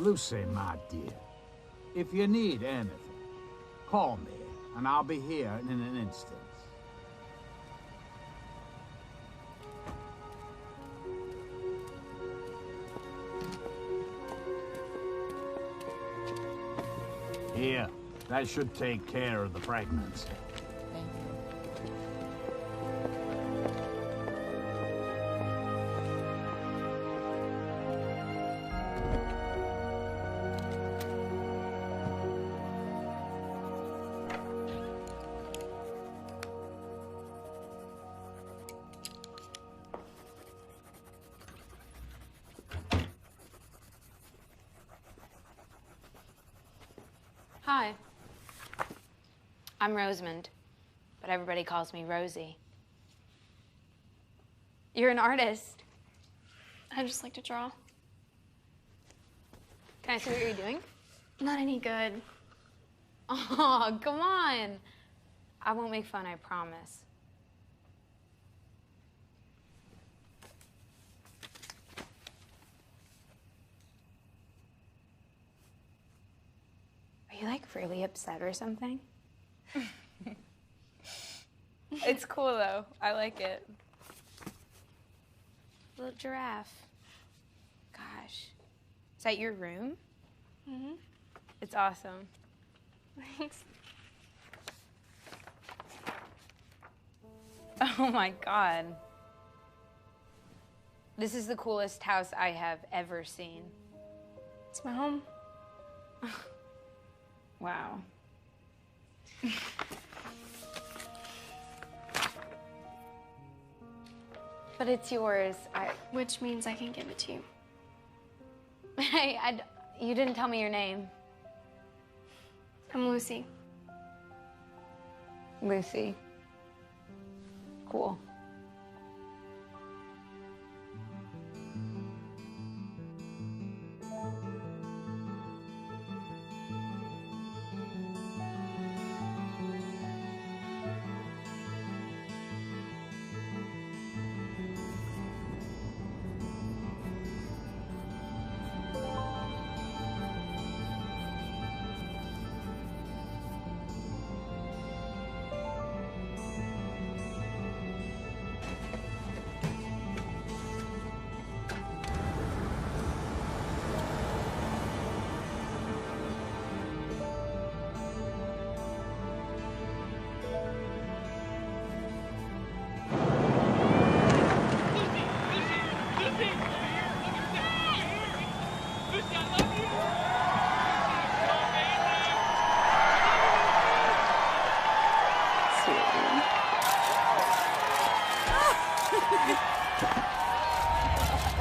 Lucy, my dear, if you need anything, call me, and I'll be here in an instant. Here, that should take care of the pregnancy. Thank you. Hi. I'm Rosamond, but everybody calls me Rosie. You're an artist. I just like to draw. Can I see what you're doing? Not any good. Oh, come on. I won't make fun, I promise. Are you, like, really upset or something? It's cool, though. I like it. Little giraffe. Gosh. Is that your room? Mm-hmm. It's awesome. Thanks. Oh my God. This is the coolest house I have ever seen. It's my home. Wow. But it's yours. Which means I can give it to you. Hey, you didn't tell me your name. I'm Lucy. Lucy. Cool.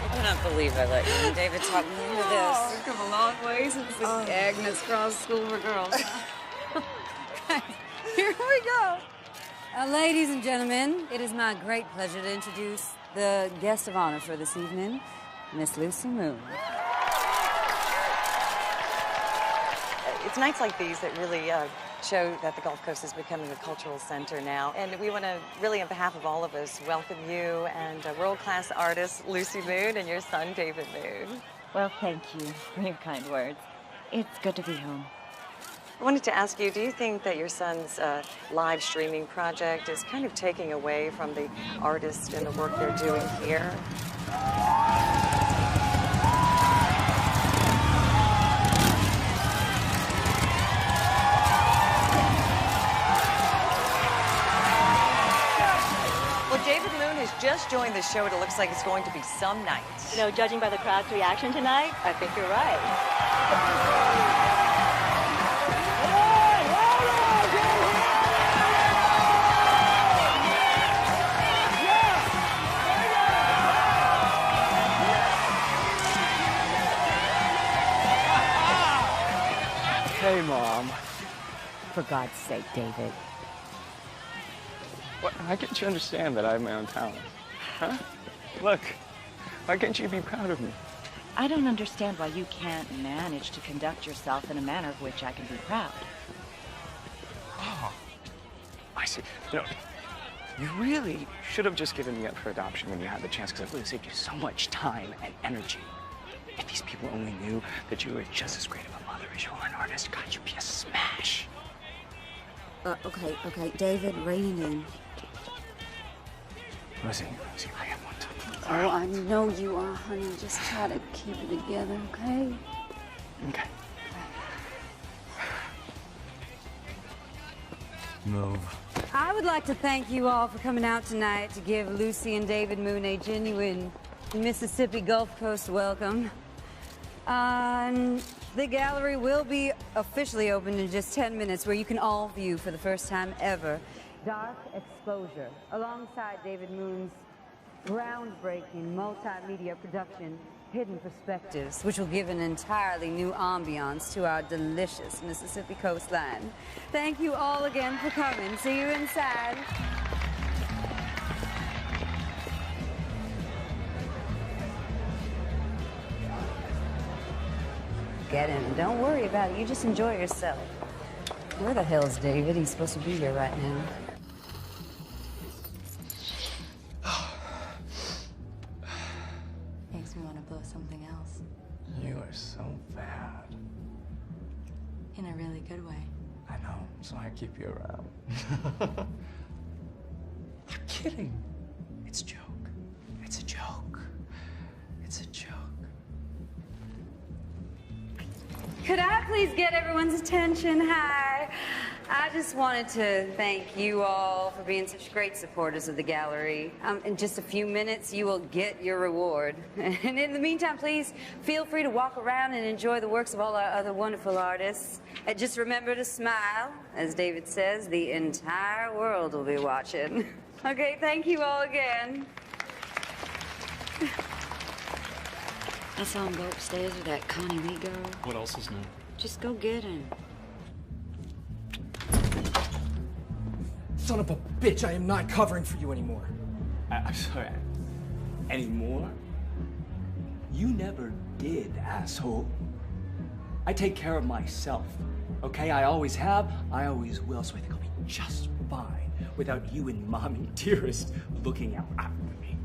I can't believe I let you and David talk me into this. We've come a long way since the Agnes Cross School for Girls. Here we go. Ladies and gentlemen, it is my great pleasure to introduce the guest of honor for this evening, Miss Lucy Moon. It's nights like these that really show that the Gulf Coast is becoming a cultural center now. And we want to really, on behalf of all of us, welcome you and world-class artist Lucy Moon and your son, David Moon. Well, thank you for your kind words. It's good to be home. I wanted to ask you, do you think that your son's live streaming project is kind of taking away from the artists and the work they're doing here? David Moon has just joined the show, and it looks like it's going to be some night. You know, judging by the crowd's reaction tonight, I think you're right. Hey, Mom. For God's sake, David. Why can't you understand that I have my own talent? Huh? Look, why can't you be proud of me? I don't understand why you can't manage to conduct yourself in a manner of which I can be proud. Oh, I see. You know, you really should have just given me up for adoption when you had the chance, because it really saved you so much time and energy. If these people only knew that you were just as great of a mother as you are an artist, God, you'd be a smash. Okay, David, rein it in. Rosie, I am one time. Oh, I know you are, honey. Just try to keep it together, okay? Okay. Move. I would like to thank you all for coming out tonight to give Lucy and David Moon a genuine Mississippi Gulf Coast welcome. The gallery will be officially opened in just 10 minutes, where you can all view for the first time ever Dark Exposure, alongside David Moon's groundbreaking multimedia production, Hidden Perspectives, which will give an entirely new ambiance to our delicious Mississippi coastline. Thank you all again for coming. See you inside. Get in. Don't worry about it. You just enjoy yourself. Where the hell's David? He's supposed to be here right now. Makes me want to blow something else. You are so bad. In a really good way. I know, so I keep you around. I'm kidding. It's a joke. It's a joke. It's a joke. Could I please get everyone's attention? Hi. I just wanted to thank you all for being such great supporters of the gallery. In just a few minutes, you will get your reward. And in the meantime, please feel free to walk around and enjoy the works of all our other wonderful artists. And just remember to smile. As David says, the entire world will be watching. Okay, thank you all again. I saw him go upstairs with that Connie Lee girl. What else is new? Just go get him. Son of a bitch, I am not covering for you anymore. I'm sorry. Anymore? You never did, asshole. I take care of myself, okay? I always have, I always will, so I think I'll be just fine without you and Mommy Dearest looking out after me.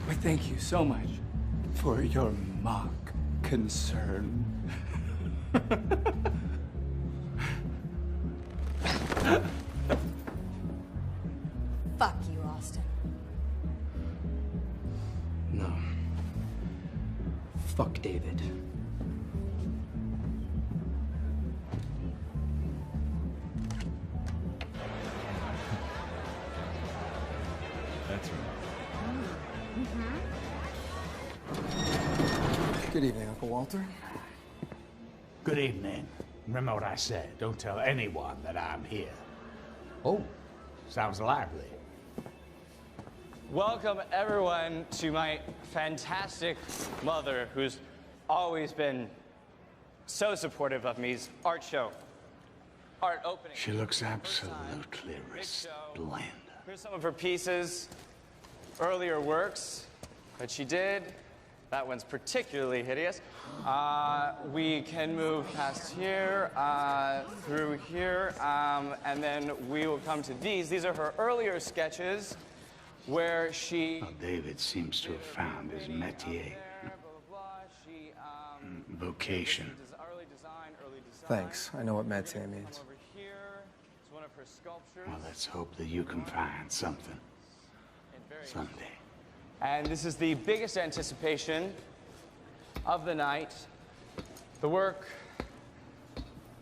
But thank you so much for your mock concern. Fuck you, Austin. No. Fuck David. That's right. Good evening, Uncle Walter. Good evening. Remember what I said. Don't tell anyone that I'm here. Oh, sounds lively. Welcome, everyone, to my fantastic mother, who's always been so supportive of me's art show. Art opening. She looks absolutely resplendent. Here's some of her pieces, earlier works that she did. That one's particularly hideous. We can move past here, through here, and then we will come to these. These are her earlier sketches where she... Well, David seems to have found his métier. Vocation. Thanks. I know what métier means. Well, let's hope that you can find something someday. And this is the biggest anticipation of the night. The work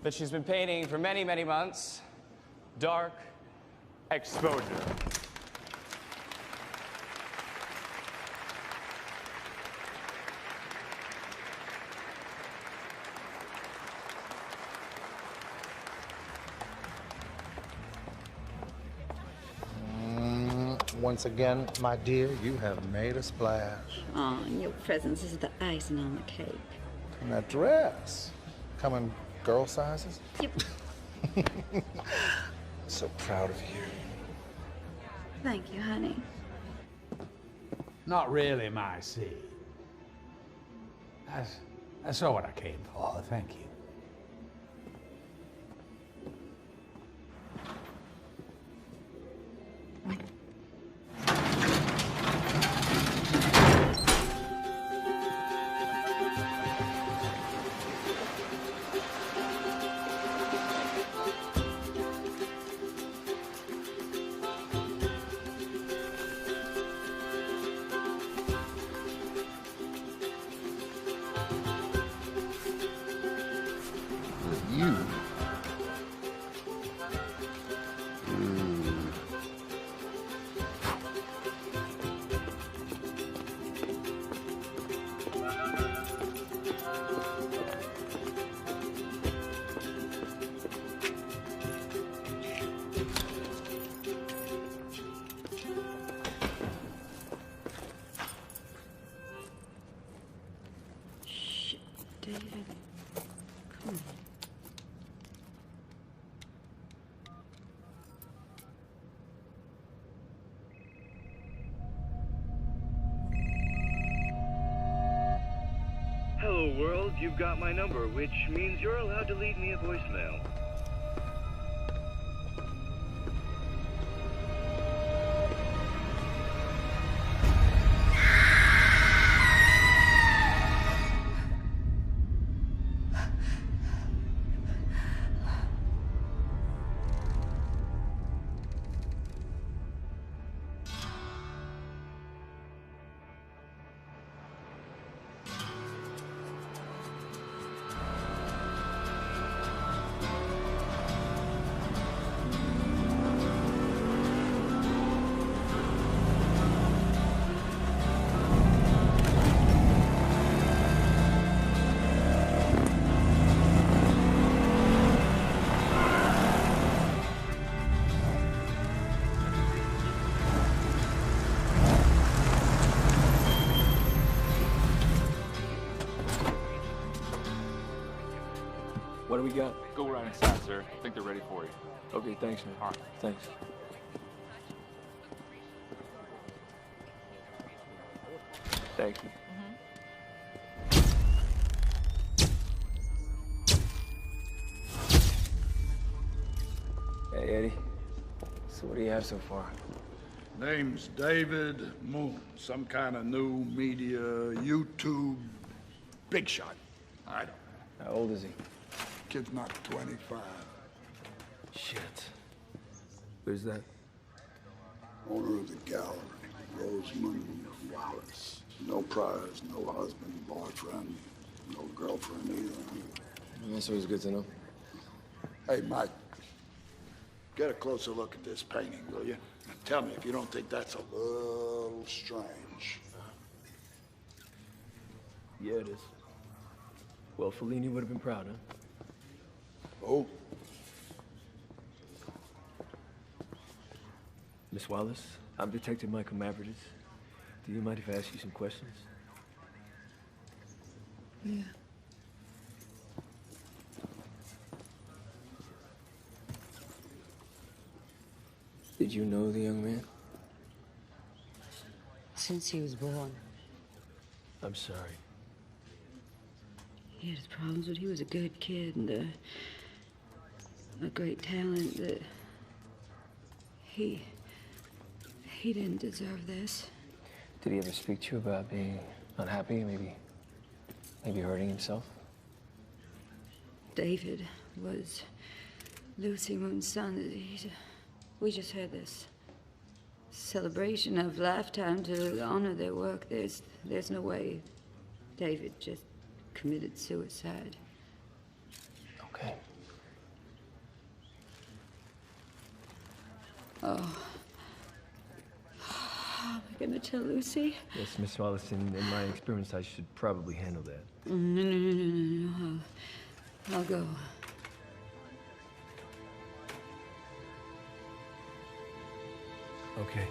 that she's been painting for many, many months, Dark Exposure. Once again, my dear, you have made a splash. Oh, and your presence is the icing on the cake. And that dress, come in girl sizes. Yep. So proud of you. Thank you, honey. Not really my scene. That's not what I came for, thank you. you. David, come on. Hello, world. You've got my number, which means you're allowed to leave me a voicemail. What do we got? Go right inside, sir. I think they're ready for you. Okay, thanks, man. All right. Thanks. Thank you. Hey, Eddie. So what do you have so far? Name's David Moon. Some kind of new media, YouTube big shot. I don't know. How old is he? Kid's not 25. Shit. Who's that? Owner of the gallery, Rosamund Wallace. No prize, no husband, boyfriend, no girlfriend either. That's always good to know. Hey, Mike, get a closer look at this painting, will you? And tell me if you don't think that's a little strange. Yeah, it is. Well, Fellini would have been proud, huh? Oh? Miss Wallace, I'm Detective Michael Mavridis. Do you mind if I ask you some questions? Yeah. Did you know the young man? Since he was born. I'm sorry. He had his problems, but he was a good kid and a great talent. He didn't deserve this. Did he ever speak to you about being unhappy, maybe hurting himself? David was Lucy Moon's son. We just had this celebration of lifetime to honor their work. There's no way David just committed suicide. Okay. Oh. Am I gonna tell Lucy? Yes, Miss Wallace, in my experience, I should probably handle that. No. I'll go. Okay.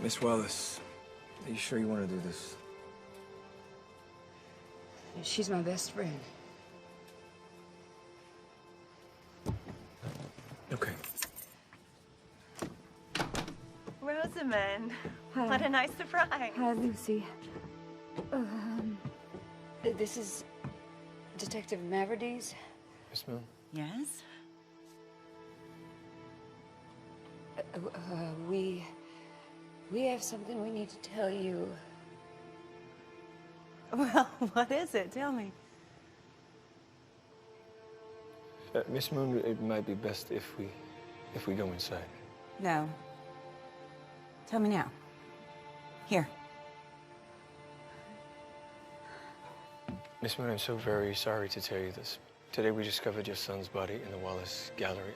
Miss Wallace, are you sure you want to do this? She's my best friend. Okay. Rosamund, what a nice surprise. Hi, Lucy. This is Detective Mavridis. Miss Moon? Yes? We have something we need to tell you. Well, what is it? Tell me. Miss Moon, it might be best if we go inside. No. Tell me now. Here. Miss Moon, I'm so very sorry to tell you this. Today we discovered your son's body in the Wallace Gallery.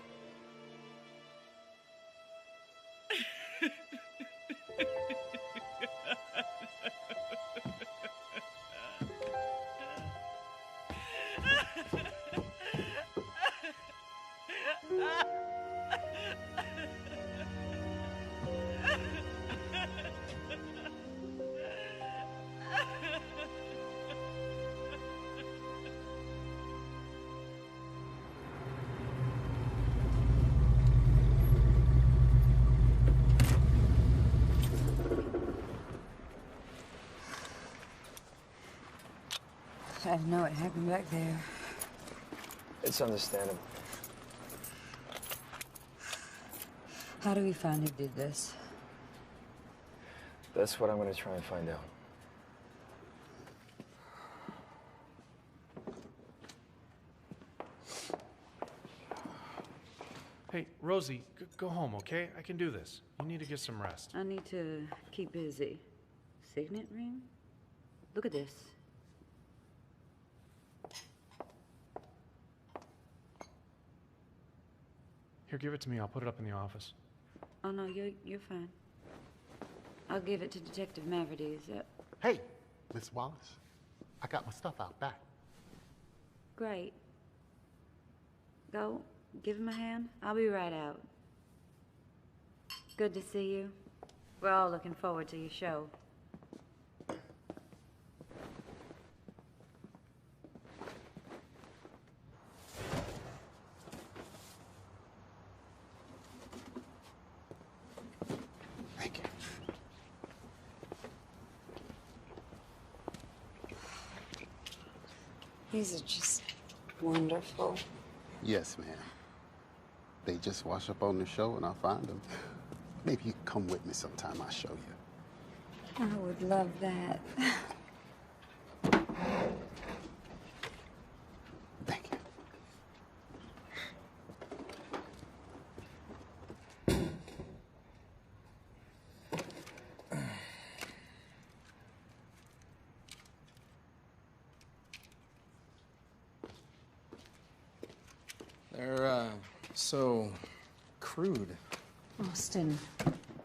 I didn't know what happened back there. It's understandable. How do we find who did this? That's what I'm going to try and find out. Hey, Rosie, go home, okay? I can do this. You need to get some rest. I need to keep busy. Signet ring? Look at this. Here, give it to me. I'll put it up in the office. Oh, no, you're fine. I'll give it to Detective Mavrides. Hey, Miss Wallace. I got my stuff out back. Great. Go, give him a hand. I'll be right out. Good to see you. We're all looking forward to your show. Thank you. These are just wonderful. Yes, ma'am. They just wash up on the show and I'll find them. Maybe you can come with me sometime. I'll show you. I would love that. Thank you. They're, so crude. Austin.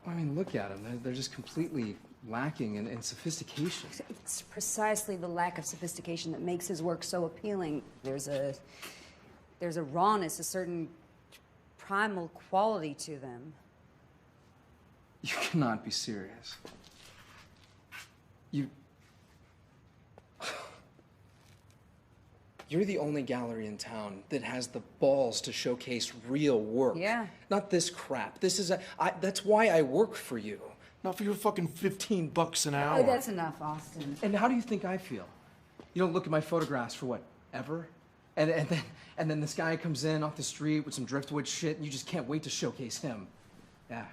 I mean, look at them. They're just completely lacking in sophistication. It's precisely the lack of sophistication that makes his work so appealing. There's a rawness, a certain primal quality to them. You cannot be serious. You're the only gallery in town that has the balls to showcase real work. Yeah. Not this crap. This is that's why I work for you. Not for your fucking $15 an hour. Oh, that's enough, Austin. And how do you think I feel? You don't look at my photographs for what, ever? And then this guy comes in off the street with some driftwood shit and you just can't wait to showcase him. Yeah,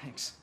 thanks.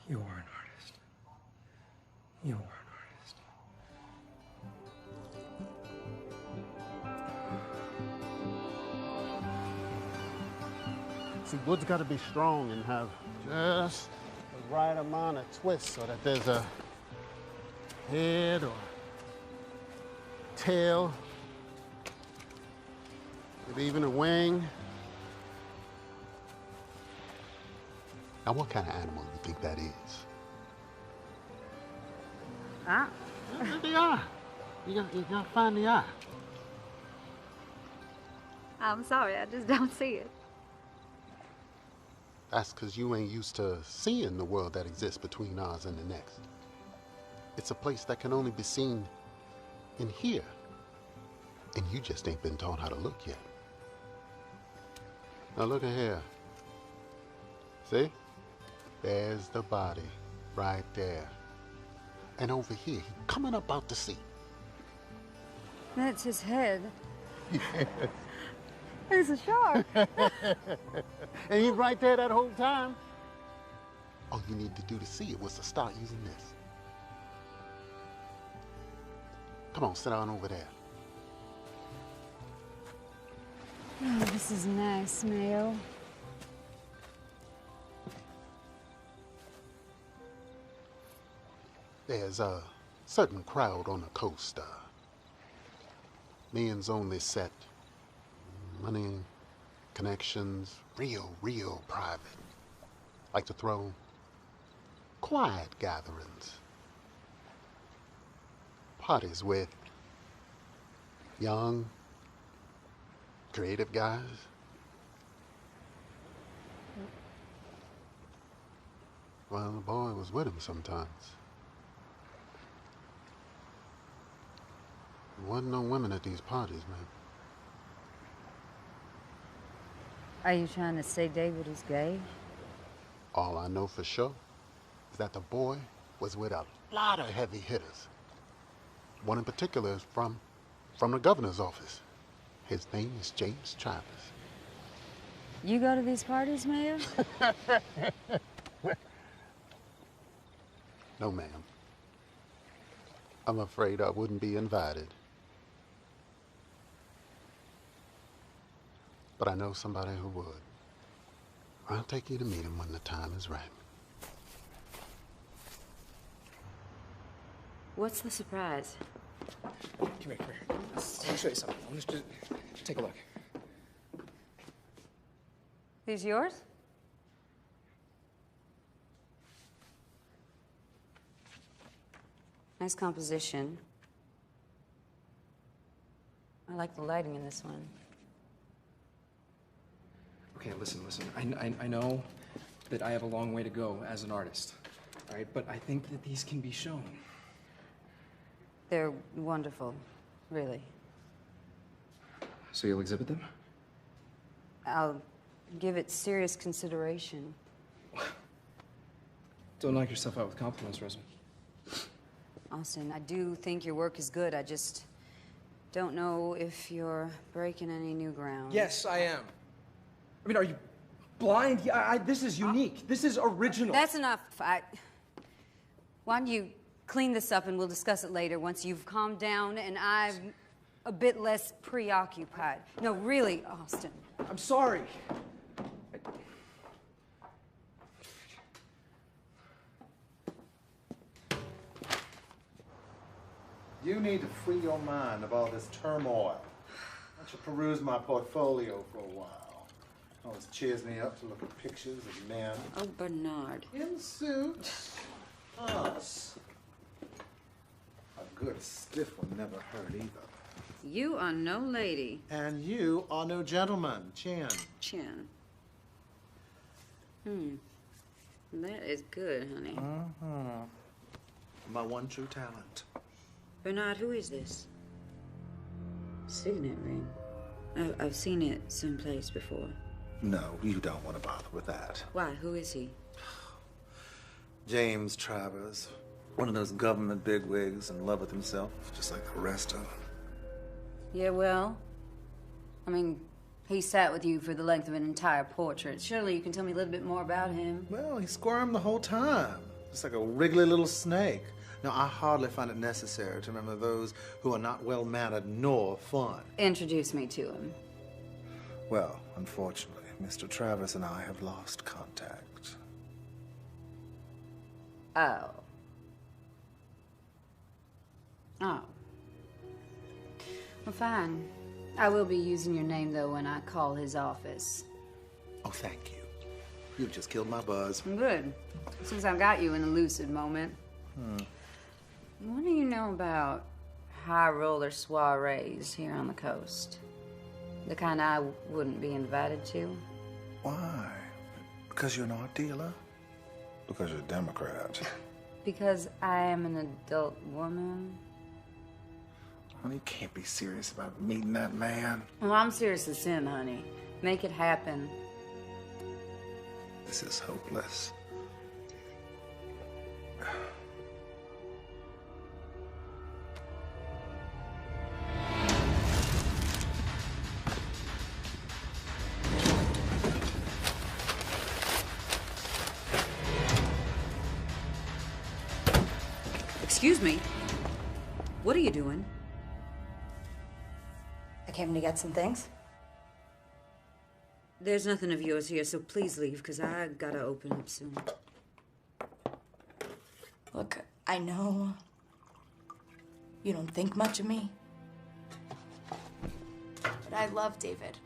You are an artist. You are an artist. See, wood's got to be strong and have just the right amount of twist so that there's a head or tail, maybe even a wing. Now, what kind of animal do you think that is? Ah. The eye. You gotta find the eye. I'm sorry, I just don't see it. That's because you ain't used to seeing the world that exists between ours and the next. It's a place that can only be seen in here. And you just ain't been taught how to look yet. Now look at here. See? There's the body right there. And over here, he coming up out the sea. That's his head. Yeah. It's a shark. And he's right there that whole time. All you need to do to see it was to start using this. Come on, sit down over there. Oh, this is nice, Mayo. There's a certain crowd on the coast. Men's only set. Money, connections, real private. Like to throw quiet gatherings. Parties with young, creative guys. Well, the boy was with him sometimes. There wasn't no women at these parties, man. Are you trying to say David is gay? All I know for sure is that the boy was with a lot of heavy hitters. One in particular is from the governor's office. His name is James Travers. You go to these parties, Mayor? No, ma'am. I'm afraid I wouldn't be invited. But I know somebody who would. I'll take you to meet him when the time is right. What's the surprise? Come here. I want to show you something. I want to take a look. These yours? Nice composition. I like the lighting in this one. Okay, listen. I know that I have a long way to go as an artist, all right? But I think that these can be shown. They're wonderful, really. So you'll exhibit them? I'll give it serious consideration. Don't knock yourself out with compliments, Rosamund. Austin, I do think your work is good. I just don't know if you're breaking any new ground. Yes, I am. I mean, are you blind? Yeah, this is unique. This is original. That's enough. Why don't you clean this up and we'll discuss it later once you've calmed down and I'm a bit less preoccupied. No, really, Austin. I'm sorry. You need to free your mind of all this turmoil. Why don't you peruse my portfolio for a while? Always cheers me up to look at pictures of men. Oh, Bernard. In suits. Us. A good stiff one never hurt either. You are no lady. And you are no gentleman, Chin. Chin. That is good, honey. My one true talent. Bernard, who is this? Signet ring. I've seen it someplace before. No, you don't want to bother with that. Why? Who is he? James Travers. One of those government bigwigs in love with himself, just like the rest of them. Yeah, well, I mean, he sat with you for the length of an entire portrait. Surely you can tell me a little bit more about him. Well, he squirmed the whole time. Just like a wriggly little snake. Now, I hardly find it necessary to remember those who are not well-mannered nor fun. Introduce me to him. Well, unfortunately, Mr. Travers and I have lost contact. Oh. Oh. Well, fine. I will be using your name, though, when I call his office. Oh, thank you. You just killed my buzz. Good. Since I've got you in a lucid moment. What do you know about high roller soirees here on the coast? The kind I wouldn't be invited to? Why? Because you're an art dealer? Because you're a Democrat? Because I am an adult woman? Honey, you can't be serious about meeting that man. Well, I'm serious as sin, honey. Make it happen. This is hopeless. Excuse me. What are you doing? I came to get some things. There's nothing of yours here, so please leave, because I gotta open up soon. Look, I know you don't think much of me, but I love David,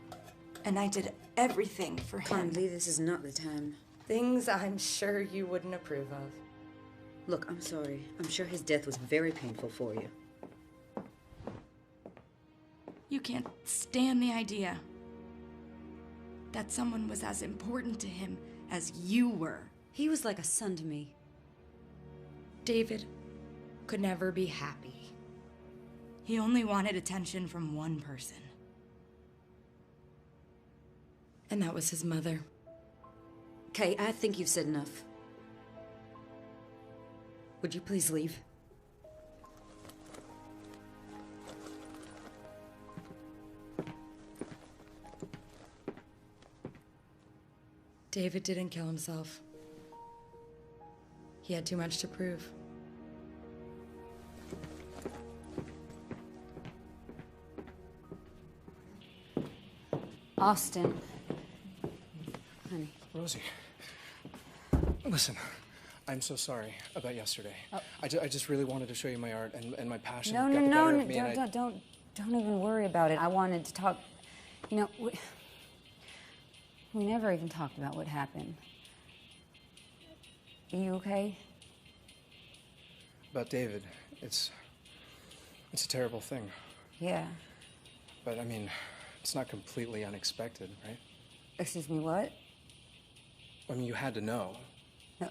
and I did everything for him. Finally, this is not the time. Things I'm sure you wouldn't approve of. Look, I'm sorry. I'm sure his death was very painful for you. You can't stand the idea that someone was as important to him as you were. He was like a son to me. David could never be happy. He only wanted attention from one person. And that was his mother. Kay, I think you've said enough. Would you please leave? David didn't kill himself. He had too much to prove. Austin. Honey. Rosie. Listen, I'm so sorry about yesterday. Oh. I just really wanted to show you my art, and my passion No, got no, the no, better no, of me, and don't even worry about it. I wanted to talk, you know, we never even talked about what happened. Are you okay? About David, it's a terrible thing. Yeah. But, I mean, it's not completely unexpected, right? Excuse me, what? I mean, you had to know.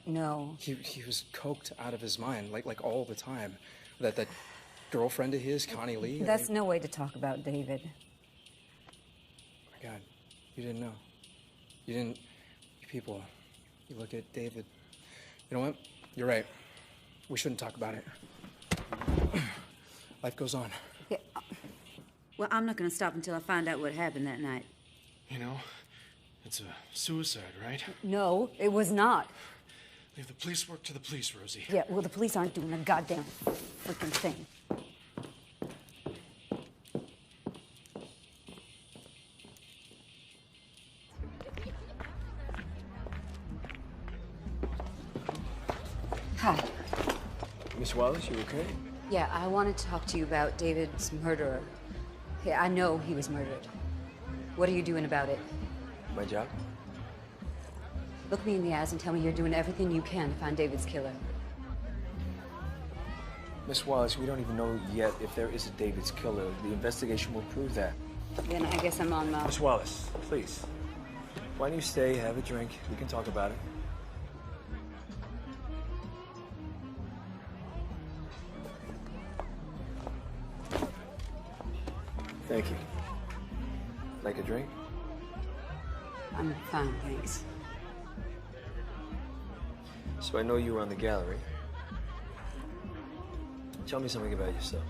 No. He was coked out of his mind, like all the time. That girlfriend of his, Connie Lee. That's no way to talk about David. Oh my God, you didn't know. You didn't. You people, you look at David. You know what? You're right. We shouldn't talk about it. Life goes on. Yeah. Well, I'm not going to stop until I find out what happened that night. You know, it's a suicide, right? No, it was not. Leave the police work to the police, Rosie. Yeah, well, the police aren't doing a goddamn freaking thing. Hi. Miss Wallace, you okay? Yeah, I wanted to talk to you about David's murderer. Yeah, I know he was murdered. What are you doing about it? My job? Look me in the eyes and tell me you're doing everything you can to find David's killer. Miss Wallace, we don't even know yet if there is a David's killer. The investigation will prove that. Then I guess I'm on my... Miss Wallace, please. Why don't you stay, have a drink? We can talk about it. Thank you. Like a drink? I'm fine, thanks. So I know you were on the gallery. Tell me something about yourself.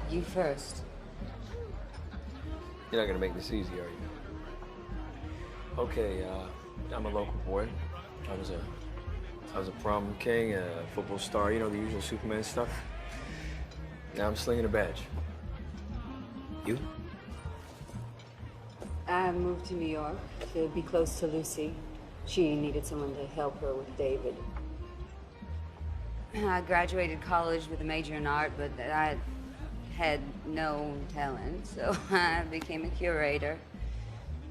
You first. You're not gonna make this easy, are you? Okay, I'm a local boy. I was a prom king, a football star, you know, the usual Superman stuff. Now I'm slinging a badge. You? I moved to New York to be close to Lucy. She needed someone to help her with David. I graduated college with a major in art, but I had no talent, so I became a curator.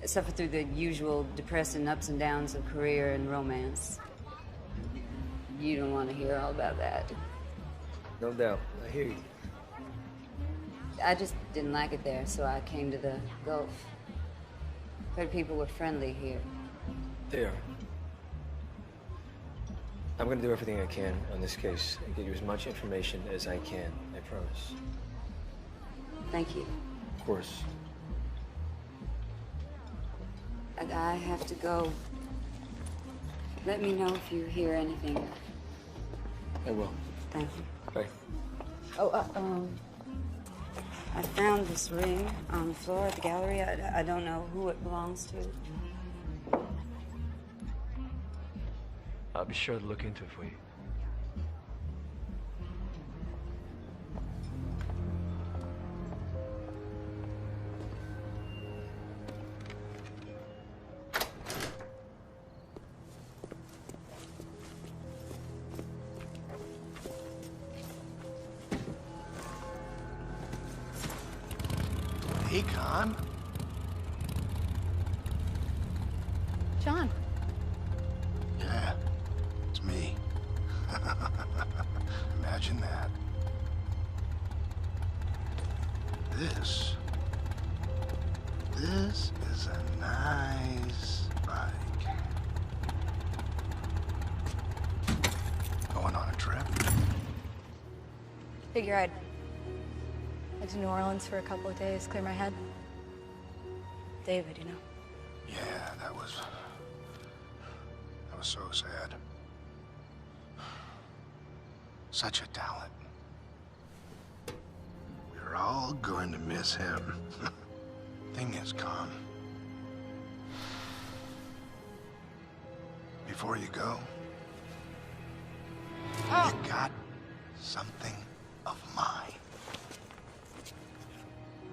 I suffered through the usual depressing ups and downs of career and romance. You don't want to hear all about that. No doubt. I hear you. I just didn't like it there, so I came to the Gulf. Heard people were friendly here. They are. I'm going to do everything I can on this case and get you as much information as I can. I promise. Thank you. Of course. I have to go. Let me know if you hear anything. I will. Thank you. Bye. Oh, I found this ring on the floor at the gallery. I don't know who it belongs to. I'll be sure to look into it for you. Hey, Con. John. Yeah, it's me. Imagine that. This is a nice bike. Going on a trip? Figure I'd head to New Orleans for a couple of days, clear my head. David, you know. Yeah, that was so sad. Such a talent. We're all going to miss him. Thing is, Con, before you go, you got something of mine.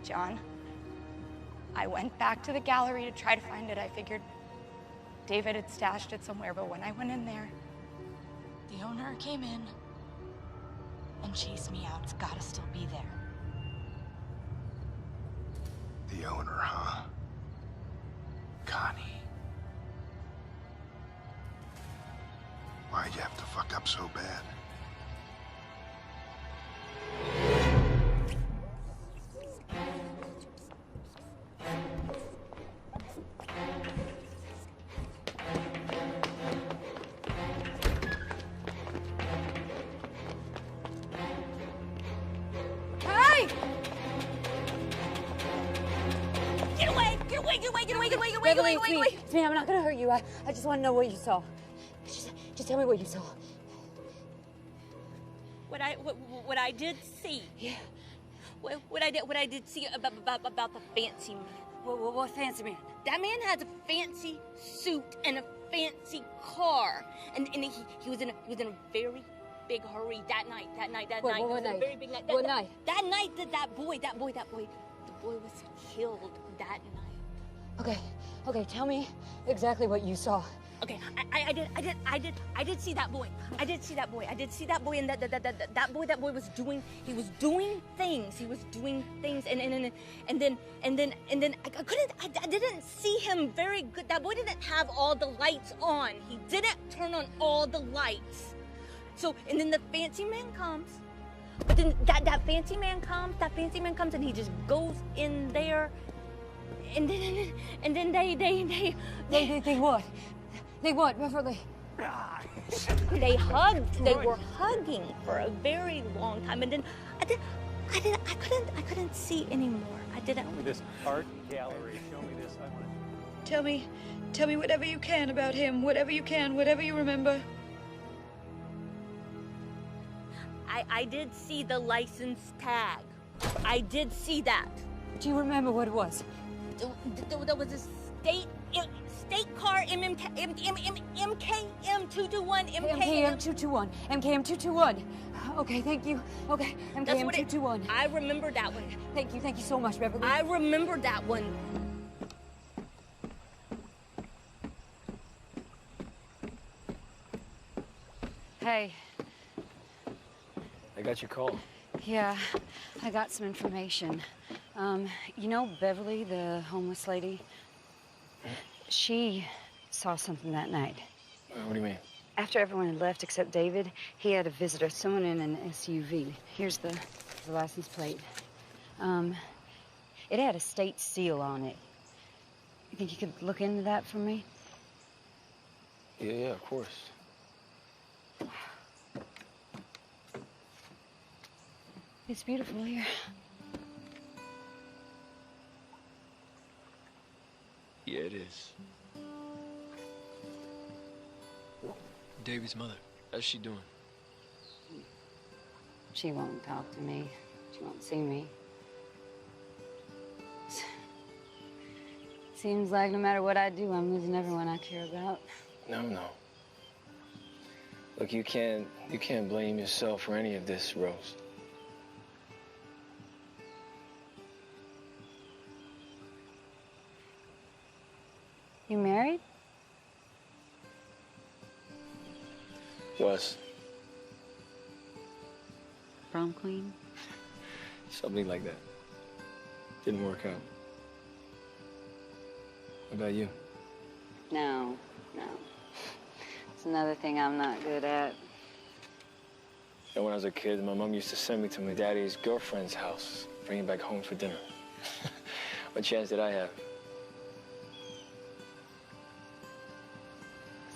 John, I went back to the gallery to try to find it. I figured David had stashed it somewhere, but when I went in there, The owner came in and chased me out. It's gotta still be there. The owner, huh? Connie. Why'd you have to fuck up so bad? Hey! Get away! Get away! Get away! Get away! Get away! Get away! Beverly, Get away! it's me. It's me. I'm not gonna hurt you. I just want to know what you saw. Just tell me what you saw. What I did see. Yeah. What I did see about the fancy man. What fancy man? That man has a fancy suit and a fancy car, and he was in a very big hurry that night. What night? Very big night. What night? That night that boy was killed that night. Okay, tell me exactly what you saw. Okay, I did see that boy. I did see that boy, and that boy was doing things. And then I didn't see him very good. That boy didn't have all the lights on. He didn't turn on all the lights. So, and then the fancy man comes. But then that fancy man comes and he just goes in there. And then They what? They what, Beverly? They hugged. They were hugging for a very long time, and then I couldn't see anymore. I didn't. This art gallery. Show me this. I want Tell me whatever you can about him, whatever you can, whatever you remember. I did see the license tag. I did see that. Do you remember what it was? There was a state car MKM221 MKM221. MKM221. Okay, thank you. Okay, MKM221. I remember that one. Thank you so much, Beverly. I remember that one. Hey, I got your call. Yeah, I got some information. You know Beverly, the homeless lady? She saw something that night. What do you mean? After everyone had left except David, he had a visitor, someone in an SUV. Here's the license plate. It had a state seal on it. You think you could look into that for me? Yeah, of course. It's beautiful here. Yeah, it is. David's mother, how's she doing? She won't talk to me. She won't see me. Seems like no matter what I do, I'm losing everyone I care about. No. Look, you can't blame yourself for any of this, Rose. You married? Was. Prom queen? Something like that. Didn't work out. What about you? No. It's another thing I'm not good at. You know, when I was a kid, my mom used to send me to my daddy's girlfriend's house, bring him back home for dinner. What chance did I have?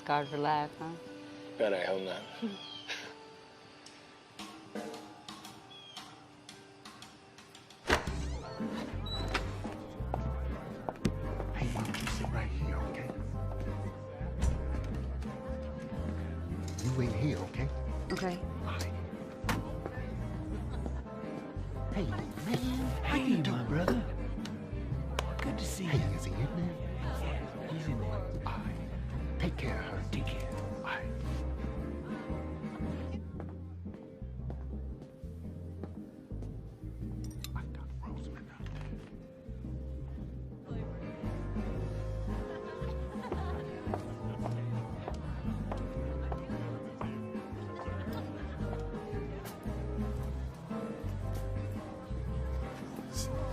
Scarred for life, huh? God, I hope not. Hey, Mom, you sit right here, okay? You wait here, okay? Okay. Hey, man. How you doing, brother? Good to see you. Hey, is he in there? Yeah, he's in there. All right. Take care of her. Take care. All right. I got Rosamond out there.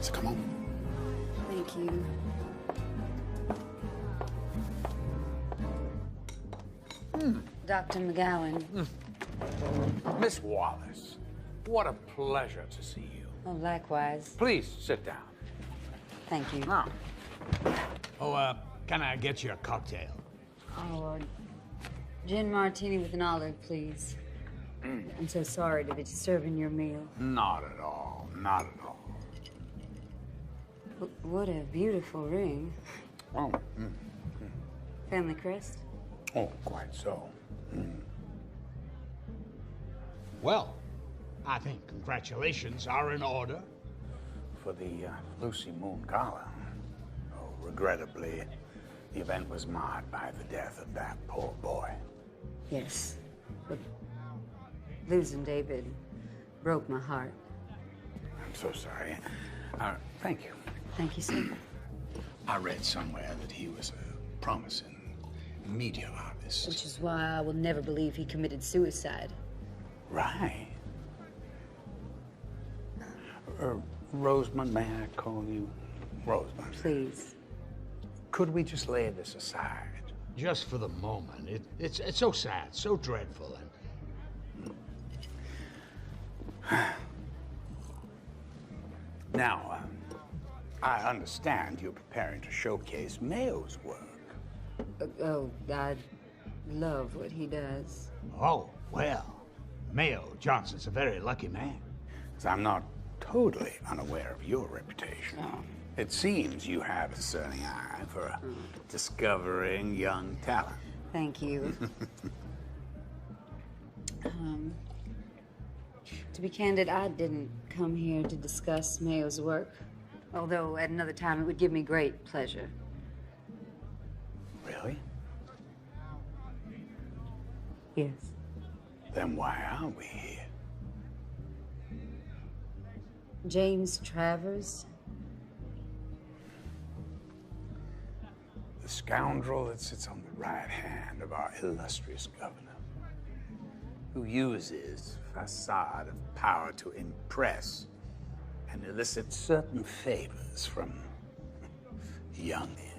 So come on. Thank you. Dr. McGowan. Miss Wallace, what a pleasure to see you. Oh, likewise. Please sit down. Thank you. Now. Oh, can I get you a cocktail? Oh, gin martini with an olive, please. I'm so sorry to be disturbing your meal. Not at all. Not at all. What a beautiful ring. Oh. Family crest? Oh, quite so. Well, I think congratulations are in order for the Lucy Moon Gala. Oh, regrettably, the event was marred by the death of that poor boy. Yes. But losing David broke my heart. I'm so sorry. Thank you. Thank you, sir. I read somewhere that he was a promising media artist. Which is why I will never believe he committed suicide. Right. Rosamond, may I call you Rosamond? Please. Could we just lay this aside? Just for the moment. It's so sad, so dreadful, and... Now, I understand you're preparing to showcase Mayo's work. Oh, I love what he does. Oh, well, Mayo Johnson's a very lucky man. 'Cause I'm not totally unaware of your reputation. Oh. It seems you have a discerning eye for discovering young talent. Thank you. To be candid, I didn't come here to discuss Mayo's work, although at another time it would give me great pleasure. Really? Yes. Then why are we here? James Travers? The scoundrel that sits on the right hand of our illustrious governor. who uses facade of power to impress and elicit certain favors from young men.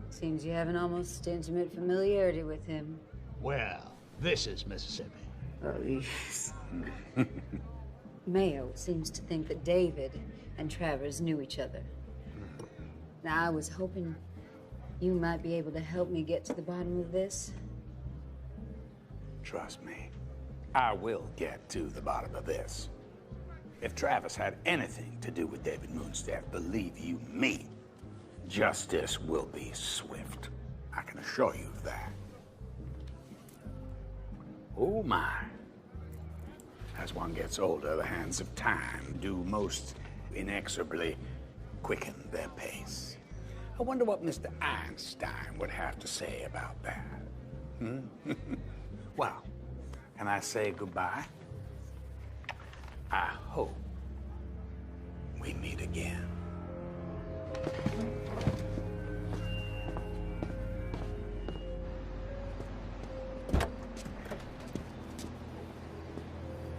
Seems you have an almost intimate familiarity with him. Well, this is Mississippi. Oh, yes. Mayo seems to think that David and Travers knew each other. Now, I was hoping you might be able to help me get to the bottom of this. Trust me, I will get to the bottom of this. If Travis had anything to do with David Moonstaff, believe you me, justice will be swift. I can assure you of that. Oh my. As one gets older, the hands of time do most inexorably quicken their pace. I wonder what Mr. Einstein would have to say about that. Well, can I say goodbye? I hope we meet again.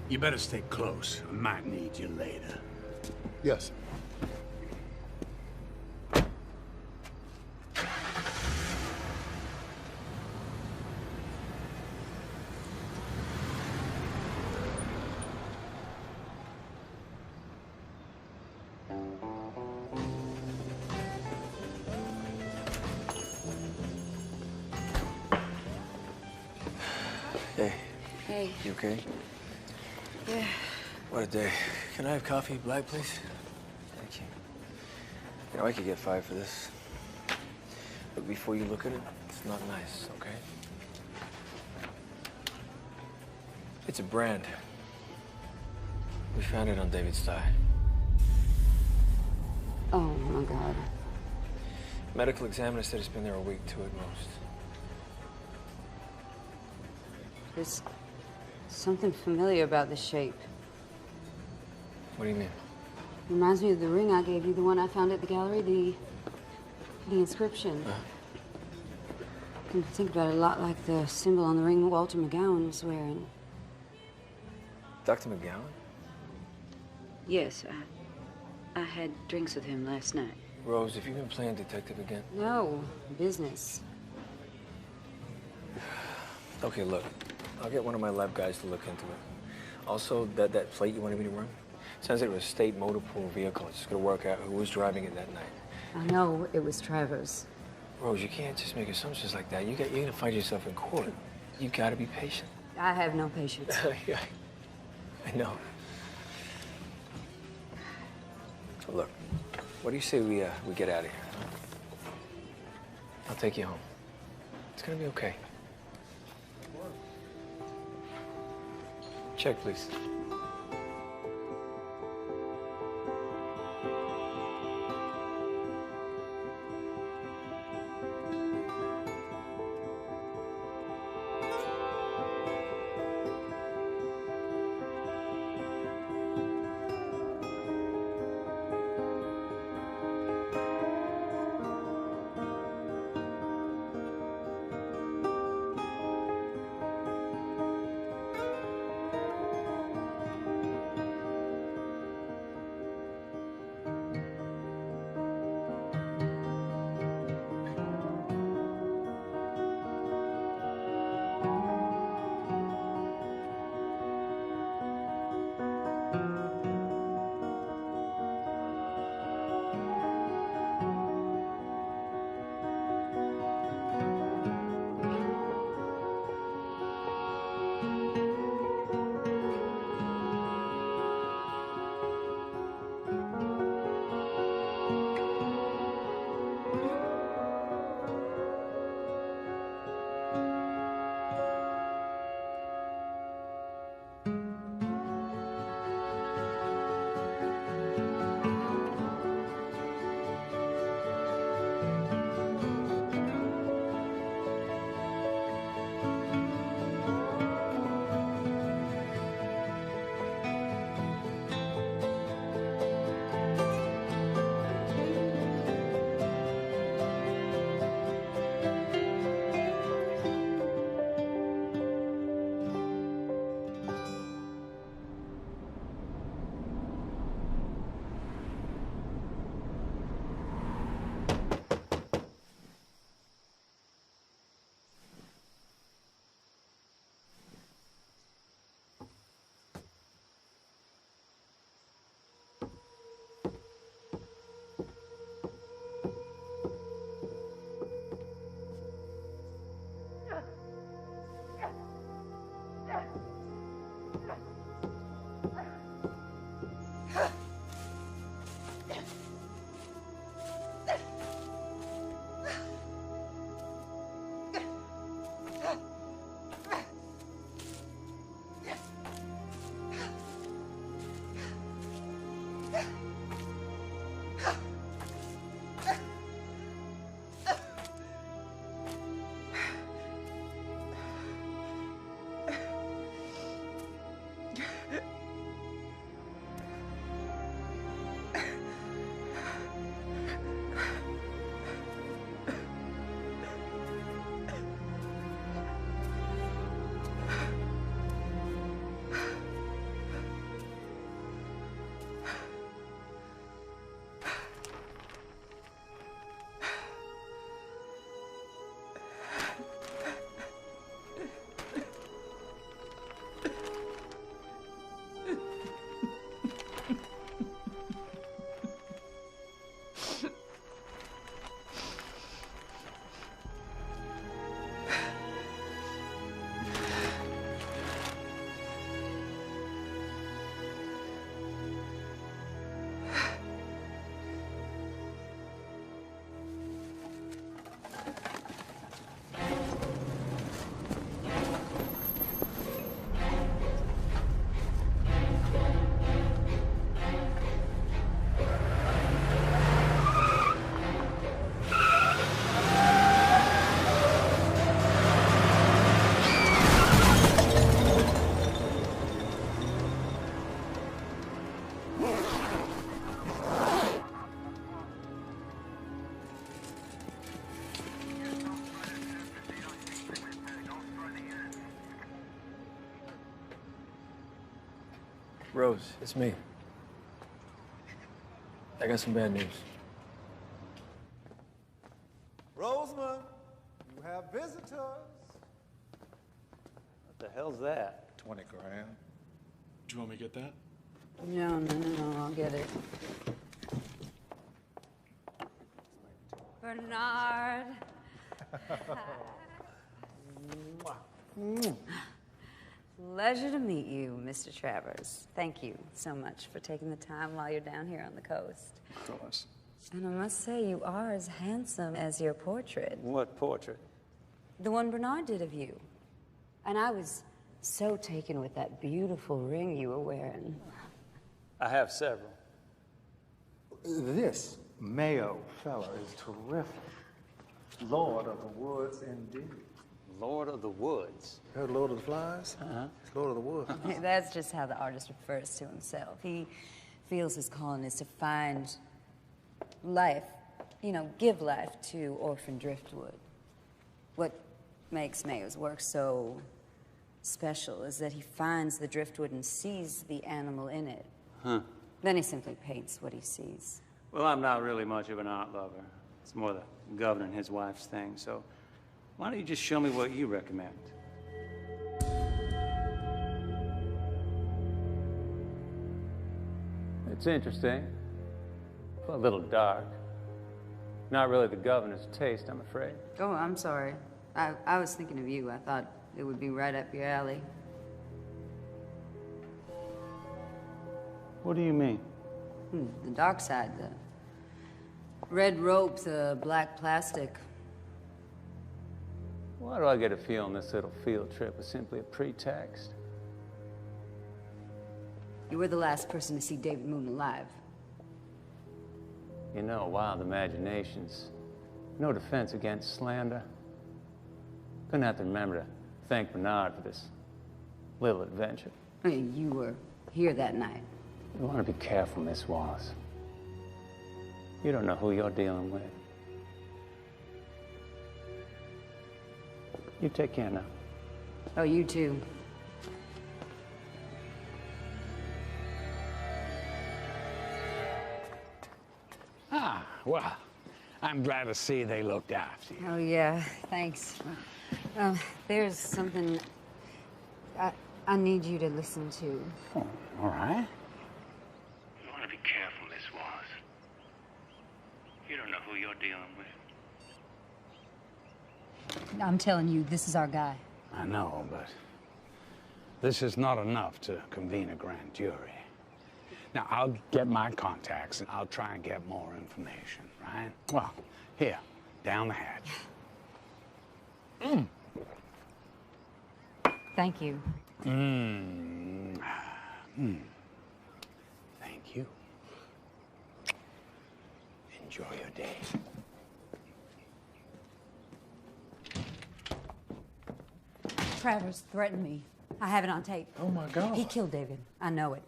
You better stay close. I might need you later. Yes. Hey. Hey. You okay? Yeah. What a day. Can I have coffee, black, please? Thank you. You know, I could get 5 for this. But before you look at it, it's not nice, okay? It's a brand. We found it on David's thigh. Oh, my God. Medical examiner said it's been there a week, 2 at most. There's something familiar about the shape. What do you mean? Reminds me of the ring I gave you, the one I found at the gallery, the inscription. I can think about it a lot like the symbol on the ring Walter McGowan was wearing. Dr. McGowan? Yes, I had drinks with him last night. Rose, have you been playing detective again? No, business. Okay, look. I'll get one of my lab guys to look into it. Also, that plate you wanted me to run? Sounds like it was a state motor pool vehicle. It's just gonna work out who was driving it that night. I know it was Travers. Rose, you can't just make assumptions like that. You're gonna find yourself in court. You gotta be patient. I have no patience. Yeah, I know. Look, what do you say we get out of here? I'll take you home. It's gonna be okay. Check, please. Rose, it's me. I got some bad news. Rosamond, you have visitors. What the hell's that? 20 grand. Do you want me to get that? No, I'll get it. Bernard. Pleasure to meet you, Mr. Travers. Thank you so much for taking the time while you're down here on the coast. Of course. And I must say, you are as handsome as your portrait. What portrait? The one Bernard did of you. And I was so taken with that beautiful ring you were wearing. I have several. This Mayo fella is terrific. Lord of the Woods, indeed. Lord of the Woods. Heard Lord of the Flies? Uh-huh. It's Lord of the Woods. That's just how the artist refers to himself. He feels his calling is to find life, give life to orphan driftwood. What makes Mayo's work so special is that he finds the driftwood and sees the animal in it. Huh. Then he simply paints what he sees. Well, I'm not really much of an art lover. It's more the governor and his wife's thing, so why don't you just show me what you recommend? It's interesting. A little dark. Not really the governor's taste, I'm afraid. Oh, I'm sorry. I was thinking of you. I thought it would be right up your alley. What do you mean? The dark side, the red rope, the black plastic. Why do I get a feeling this little field trip was simply a pretext? You were the last person to see David Moon alive. You know, wild imaginations. No defense against slander. Gonna have to remember to thank Bernard for this little adventure. I mean, you were here that night. You want to be careful, Miss Wallace. You don't know who you're dealing with. You take care now. Oh, you too. Ah, well, I'm glad to see they looked after you. Oh, yeah, thanks. There's something I need you to listen to. Oh, all right. You want to be careful, Miss Wallace. You don't know who you're dealing with. I'm telling you, this is our guy. I know, but this is not enough to convene a grand jury. Now, I'll get my contacts, and I'll try and get more information, right? Well, here, down the hatch. Thank you. Thank you. Enjoy your day. Travers threatened me. I have it on tape. Oh, my God. He killed David. I know it.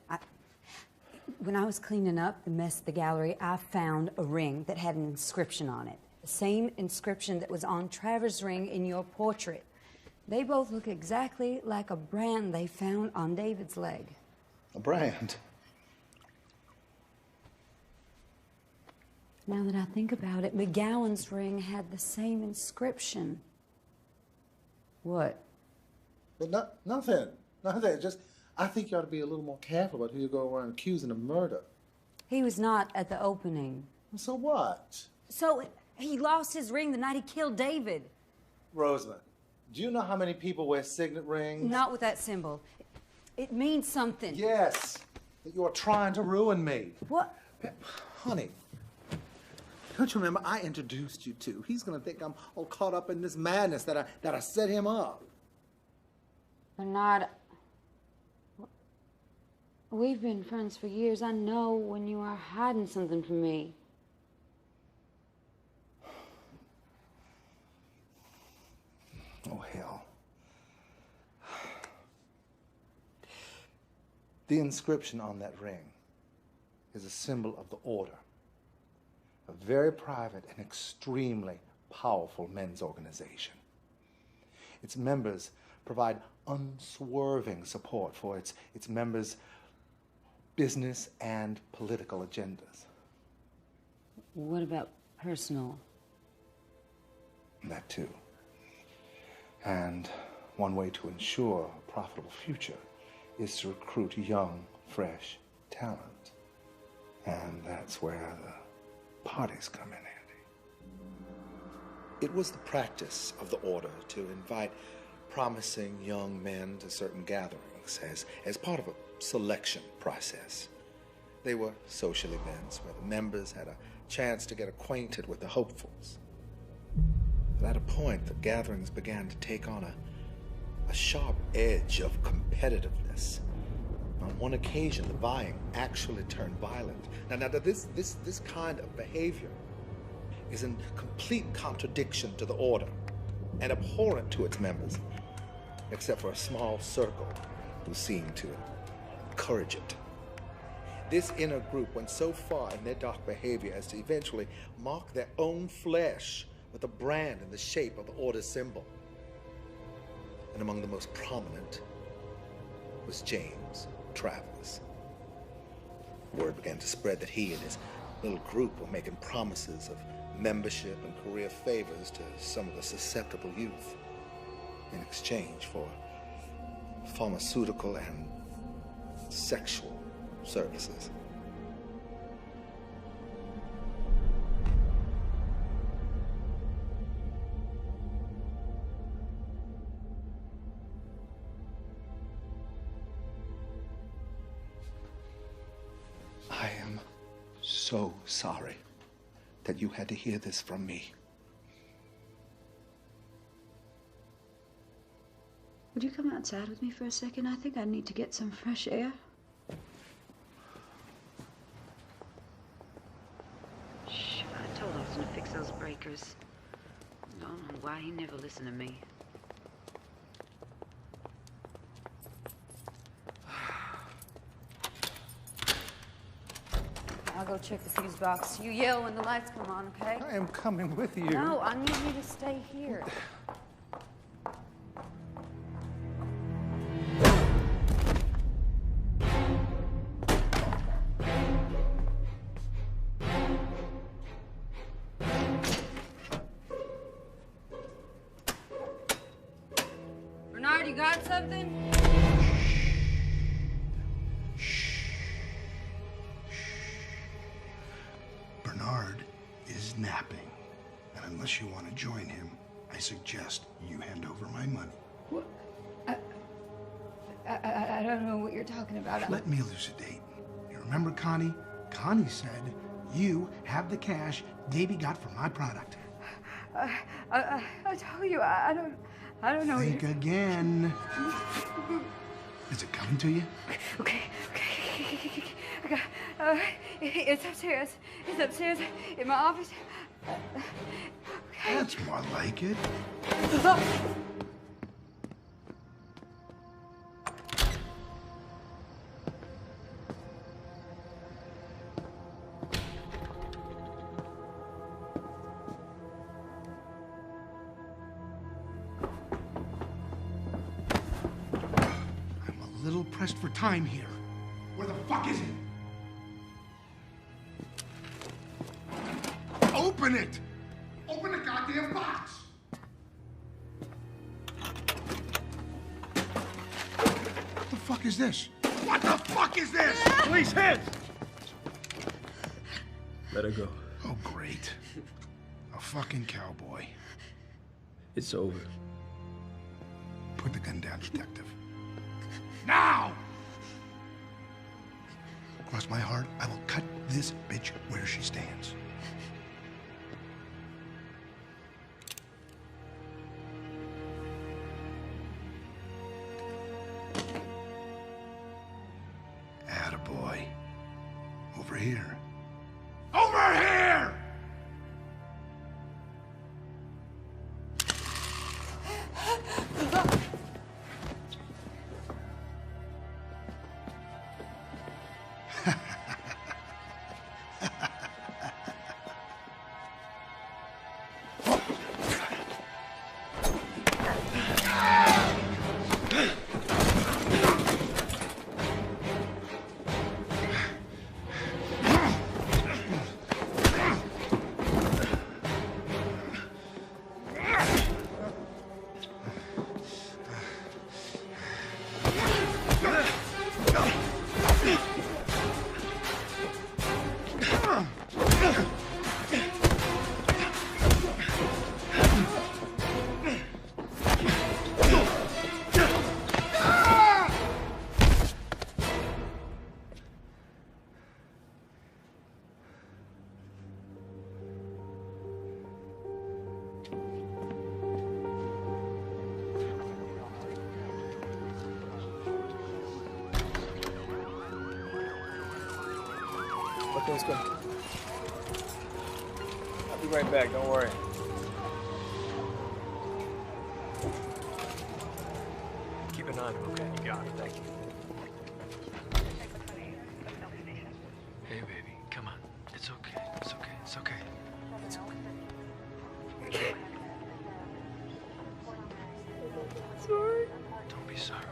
When I was cleaning up the mess at the gallery, I found a ring that had an inscription on it. The same inscription that was on Travers' ring in your portrait. They both look exactly like a brand they found on David's leg. A brand? Now that I think about it, McGowan's ring had the same inscription. What? Well, nothing. Just, I think you ought to be a little more careful about who you go around accusing of murder. He was not at the opening. So what? So he lost his ring the night he killed David. Rosamond, do you know how many people wear signet rings? Not with that symbol. It means something. Yes, that you are trying to ruin me. What? Honey, don't you remember I introduced you to? He's gonna think I'm all caught up in this madness that I set him up. Bernard, we've been friends for years. I know when you are hiding something from me. Oh, hell. The inscription on that ring is a symbol of the Order, a very private and extremely powerful men's organization. Its members provide unswerving support for its members' business and political agendas. What about personal? That too. And one way to ensure a profitable future is to recruit young, fresh talent. And that's where the parties come in handy. It was the practice of the Order to invite promising young men to certain gatherings as part of a selection process. They were social events where the members had a chance to get acquainted with the hopefuls. But at a point, the gatherings began to take on a sharp edge of competitiveness. On one occasion, the vying actually turned violent. Now this kind of behavior is in complete contradiction to the Order and abhorrent to its members, except for a small circle who seem to encourage it. This inner group went so far in their dark behavior as to eventually mark their own flesh with a brand in the shape of the Order symbol. And among the most prominent was James Travers. Word began to spread that he and his little group were making promises of membership and career favors to some of the susceptible youth in exchange for pharmaceutical and sexual services. I am so sorry that you had to hear this from me. Would you come outside with me for a second? I think I need to get some fresh air. Shh, I told Austin to fix those breakers. I don't know why he never listened to me. I'll go check the fuse box. You yell when the lights come on, okay? I am coming with you. No, I need you to stay here. Bernard, you got something? Bernard is napping, and unless you want to join him, I suggest you hand over my money. What? I don't know what you're talking about. Let me elucidate. You're Remember, Connie? Connie said you have the cash Davey got for my product. I told you, I don't know. Think again. Is it coming to you? Okay. I got, it's upstairs. It's upstairs in my office. Okay. That's more like it. A little pressed for time here. Where the fuck is it? Open it! Open the goddamn box! What the fuck is this? What the fuck is this? Police, hands! Let her go. Oh, great. A fucking cowboy. It's over. Put the gun down, detective. Now! Cross my heart, I will cut this bitch where she stands. Attaboy. Over here. Over here! Okay, let's go. I'll be right back, don't worry. Keep an eye on him, okay? You got it, thank you. Hey, baby, come on. It's okay, it's okay, it's okay. It's okay. Sorry. Don't be sorry.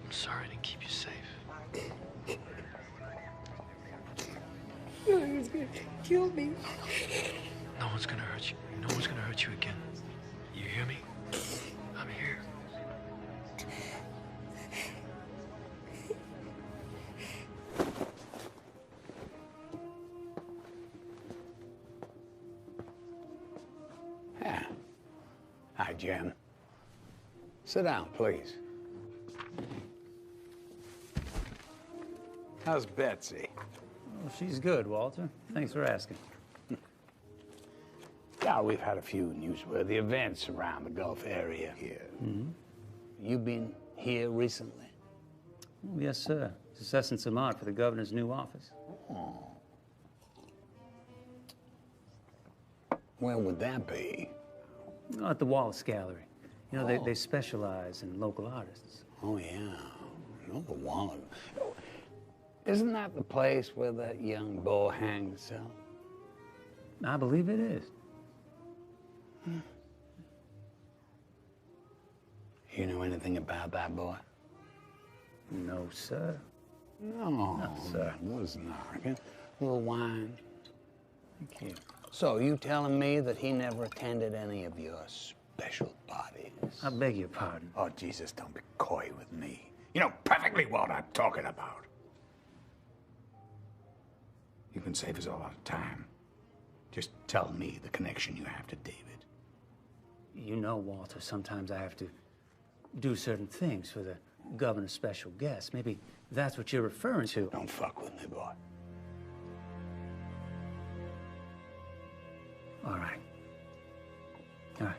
I'm sorry I didn't keep you safe. He was gonna kill me. No one's gonna hurt you. No one's gonna hurt you again. You hear me? I'm here. Yeah. Hi, Jim. Sit down, please. How's Betsy? Well, she's good, Walter. Thanks for asking. Yeah, we've had a few newsworthy events around the Gulf area here. Mm-hmm. You been here recently? Oh, yes, sir. Assessing some art for the governor's new office. Oh. Where would that be? Oh, at the Wallace Gallery. You know, they specialize in local artists. Oh, yeah. I know the Wallace. Isn't that the place where that young bull hanged himself? I believe it is. You know anything about that boy? No, sir. No, sir. It was not. A little wine. Thank you. So, you telling me that he never attended any of your special parties? I beg your pardon. Oh, Jesus, don't be coy with me. You know perfectly what I'm talking about. You can save us a lot of time. Just tell me the connection you have to David. You know, Walter, sometimes I have to do certain things for the governor's special guest. Maybe that's what you're referring to. Don't fuck with me, boy. All right. All right.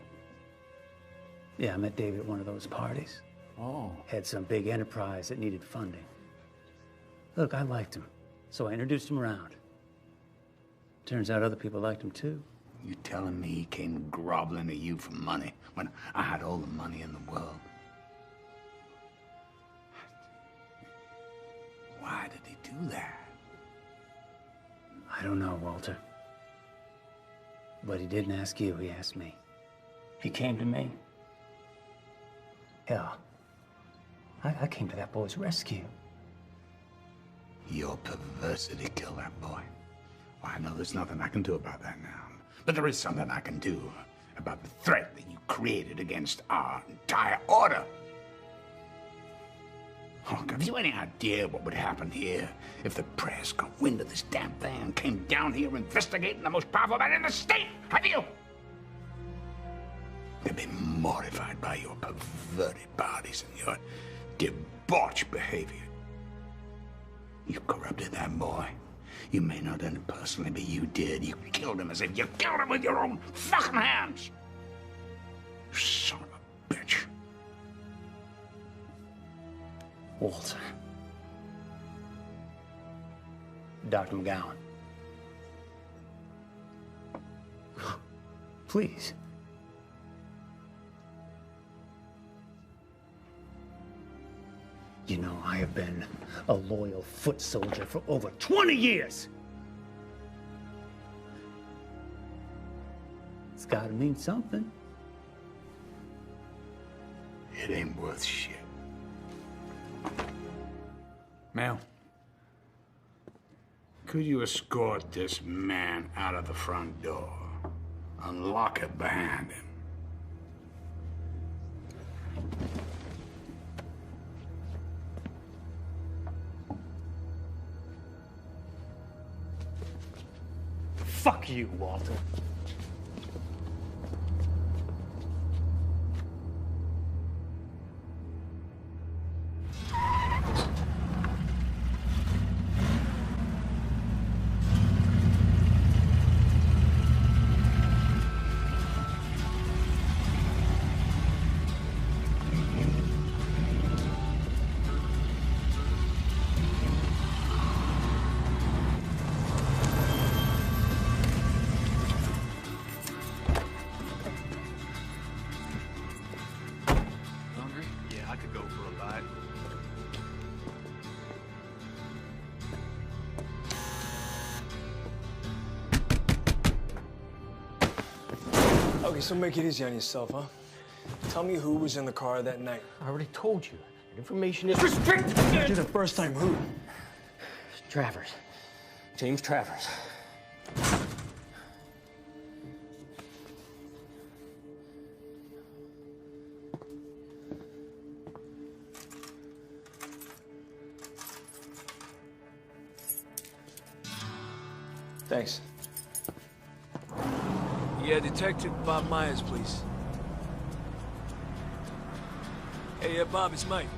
Yeah, I met David at one of those parties. Oh. Had some big enterprise that needed funding. Look, I liked him, so I introduced him around. Turns out other people liked him too. You telling me he came groveling to you for money when I had all the money in the world? Why did he do that? I don't know, Walter. But he didn't ask you, he asked me. He came to me. Hell, I came to that boy's rescue. Your perversity killed that boy. Well, I know there's nothing I can do about that now. But there is something I can do about the threat that you created against our entire order. Look, have you any idea what would happen here if the press got wind of this damn thing and came down here investigating the most powerful man in the state? Have you? They'd be mortified by your perverted bodies and your debauched behavior. You corrupted that boy. You may not have done it personally, but you did. You killed him as if you killed him with your own fucking hands. You son of a bitch. Walter. Dr. McGowan. Please. You know, I have been a loyal foot soldier for over 20 years. It's gotta mean something. It ain't worth shit. Mel, could you escort this man out of the front door? Unlock it behind him. Fuck you, Walter. Okay, so make it easy on yourself, huh? Tell me who was in the car that night. I already told you. That information is restricted. To the first time, who? Travers. James Travers. Thanks. Yeah, Detective Bob Myers, please. Hey, yeah, Bob, it's Mike.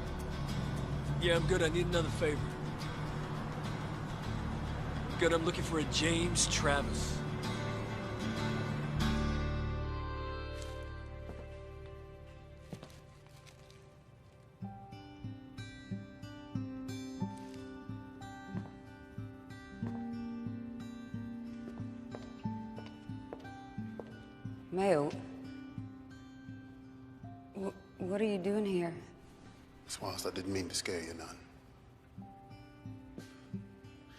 Yeah, I'm good. I need another favor. Good, I'm looking for a James Travers. Mayo, what are you doing here? Swans, I didn't mean to scare you none.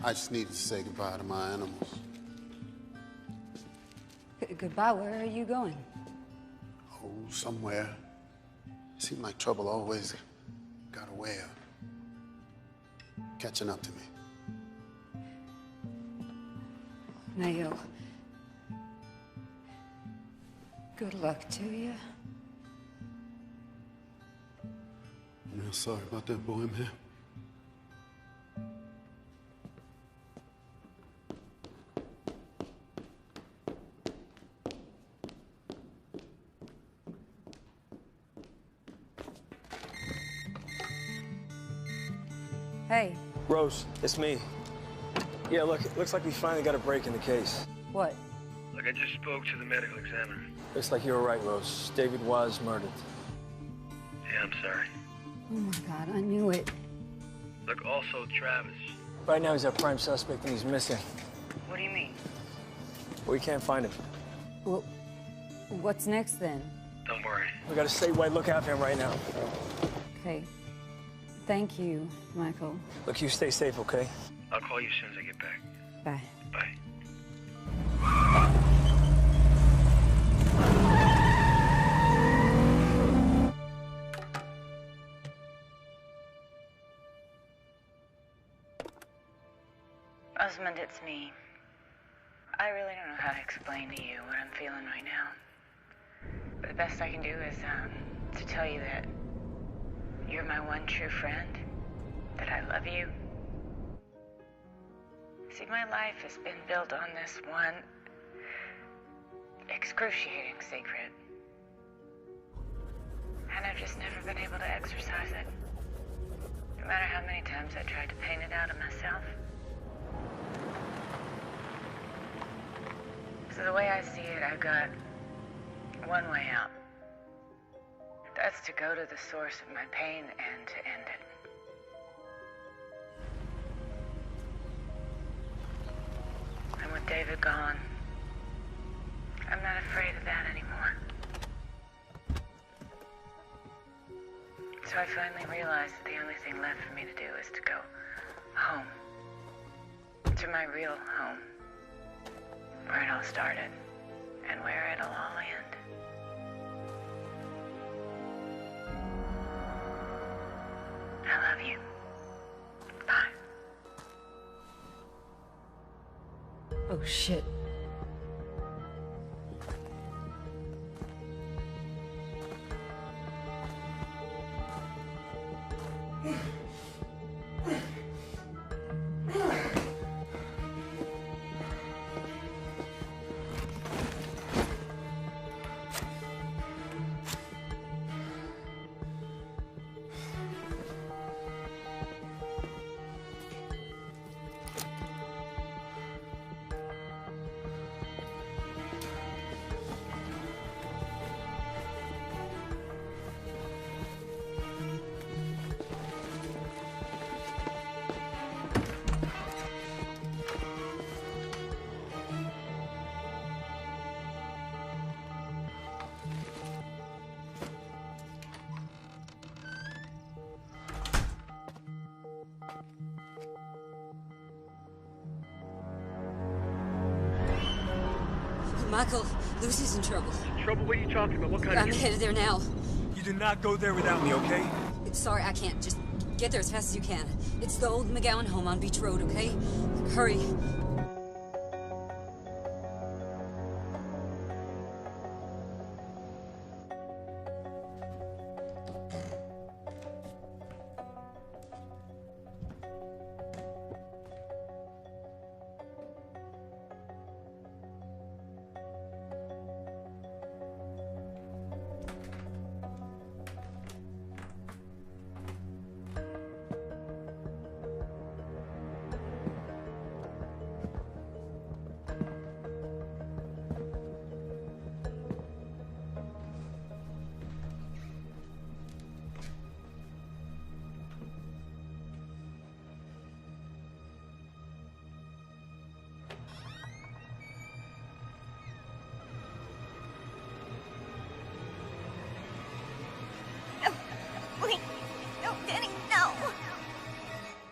I just needed to say goodbye to my animals. Goodbye, where are you going? Oh, somewhere. Seemed like trouble always got a way of catching up to me. Mayo, good luck to you. I'm real sorry about that boy, man. Hey. Rose, it's me. Yeah, look, it looks like we finally got a break in the case. What? Look, I just spoke to the medical examiner. Looks like you were right, Rose. David was murdered. Yeah, I'm sorry. Oh my God, I knew it. Look, also Travis. Right now he's our prime suspect and he's missing. What do you mean? We can't find him. Well, what's next then? Don't worry. We got a statewide lookout for him right now. Okay. Thank you, Michael. Look, you stay safe, okay? I'll call you as soon as I get back. Bye. Bye. Osmond, it's me. I really don't know how to explain to you what I'm feeling right now. But the best I can do is, to tell you that you're my one true friend, that I love you. See, my life has been built on this one excruciating secret. And I've just never been able to exercise it. No matter how many times I tried to paint it out of myself. So the way I see it, I've got one way out. That's to go to the source of my pain and to end it. And with David gone, I'm not afraid of that anymore. So I finally realized that the only thing left for me to do is to go home. To my real home. Where it all started, and where it'll all end. I love you. Bye. Oh, shit. Michael, Lucy's in trouble. Trouble? What are you talking about? What kind I'm headed there now. You do not go there without me, okay? Sorry, I can't. Just get there as fast as you can. It's the old McGowan home on Beach Road, okay? Hurry.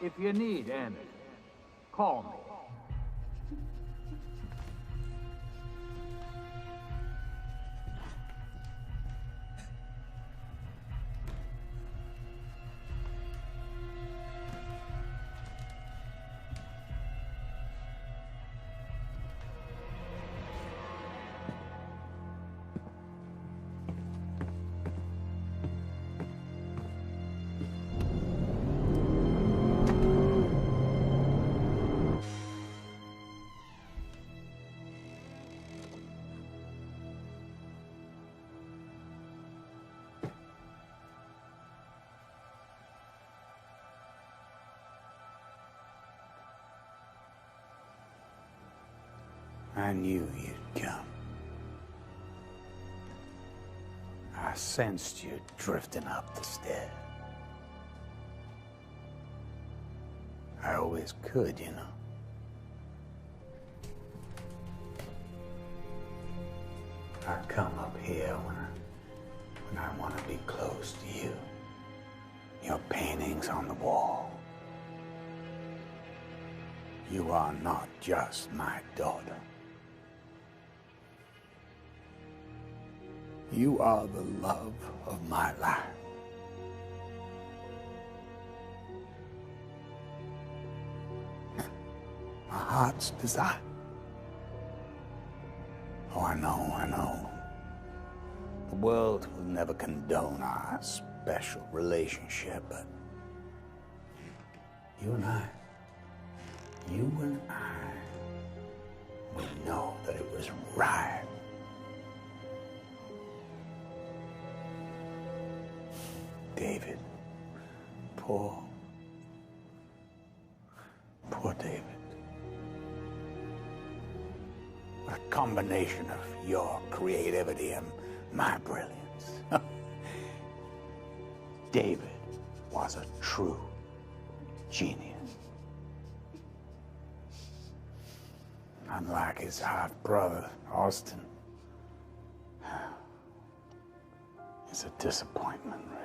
If you need Annie, call me. I knew you'd come. I sensed you drifting up the stairs. I always could, you know. I come up here when I want to be close to you. Your paintings on the wall. You are not just my daughter. You are the love of my life. My heart's desire. Oh, I know. The world will never condone our special relationship, but you and I, we know that it was right. David, poor David. A combination of your creativity and my brilliance. David was a true genius. Unlike his half-brother, Austin. It's a disappointment, really.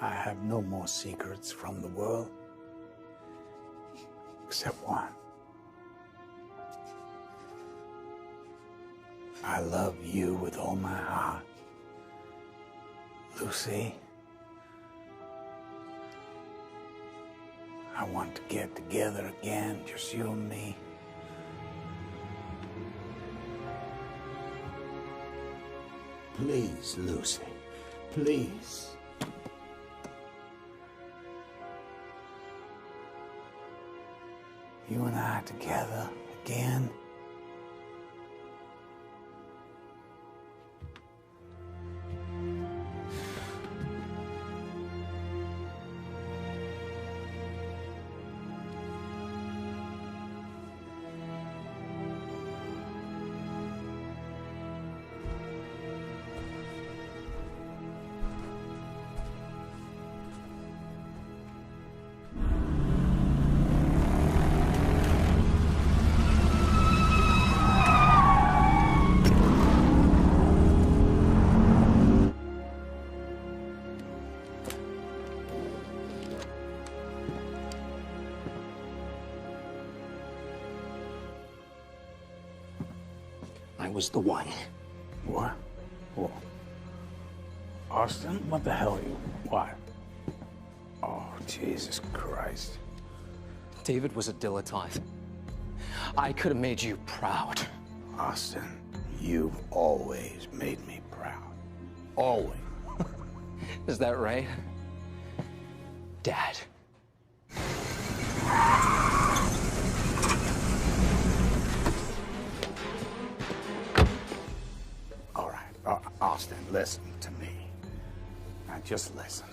I have no more secrets from the world, except one. I love you with all my heart. Lucy, I want to get together again, just you and me. Please, Lucy, please. You and I together again. I was the one. What? Austin? What the hell are you? What? Oh, Jesus Christ. David was a dilettante. I could have made you proud. Austin, you've always made me proud. Always. Is that right? Dad. Austin, listen to me. Now, just listen.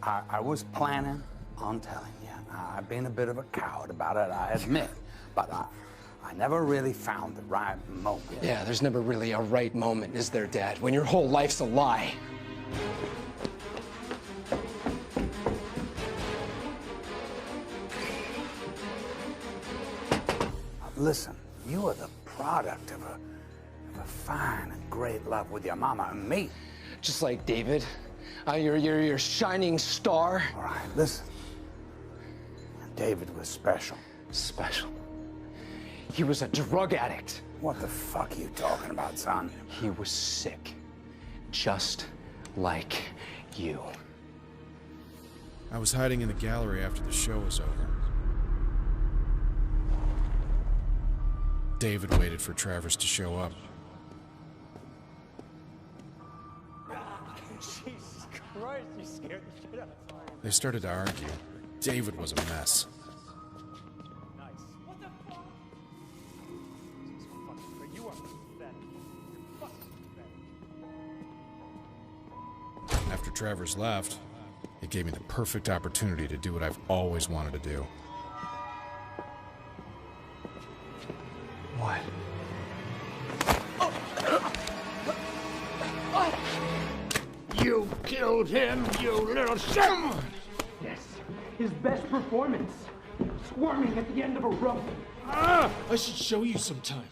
I was planning on telling you. I've been a bit of a coward about it, I admit. But I never really found the right moment. Yeah, there's never really a right moment, is there, Dad? When your whole life's a lie. Listen, you are the product of a fine and great love with your mama and me. Just like David. You're your shining star. All right, listen. David was special. Special? He was a drug addict. What the fuck are you talking about, son? He was sick. Just like you. I was hiding in the gallery after the show was over. David waited for Travers to show up. Jesus Christ, you scared the shit out of me. They started to argue. David was a mess. What the fuck? You are pathetic. You're fucking pathetic. After Travers left, he It gave me the perfect opportunity to do what I've always wanted to do. What? You killed him, you little shit! Yes, his best performance. Squirming at the end of a rope. I should show you sometime.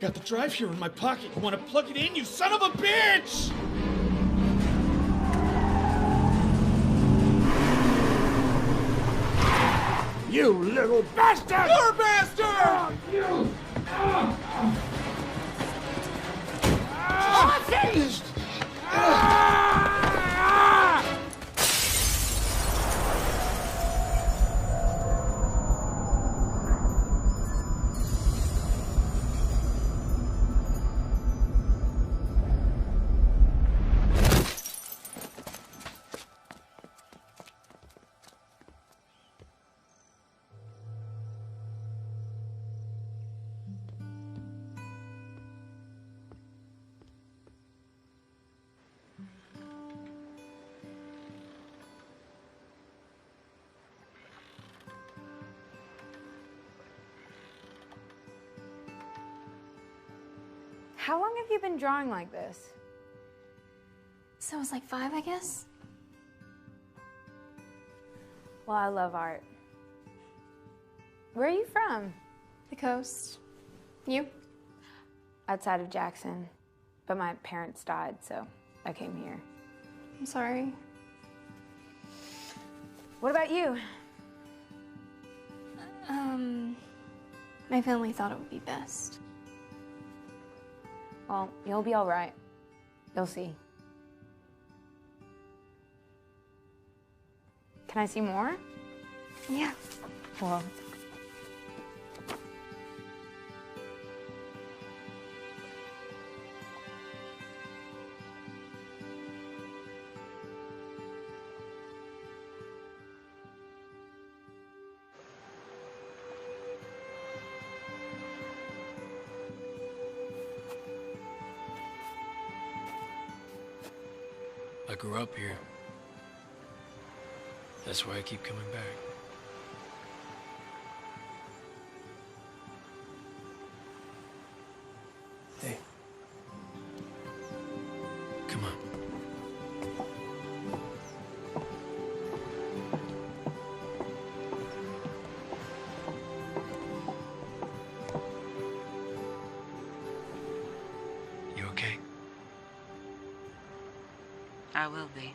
Got the drive here in my pocket. You want to plug it in, you son of a bitch! You little bastard! You're a bastard! You! I'm finished! How long have you been drawing like this? So it was like 5, I guess? Well, I love art. Where are you from? The coast. You? Outside of Jackson. But my parents died, so I came here. I'm sorry. What about you? My family thought it would be best. Well, you'll be all right. You'll see. Can I see more? Yeah. Well. I grew up here. That's why I keep coming back. Hey. Come on. You okay? I will be.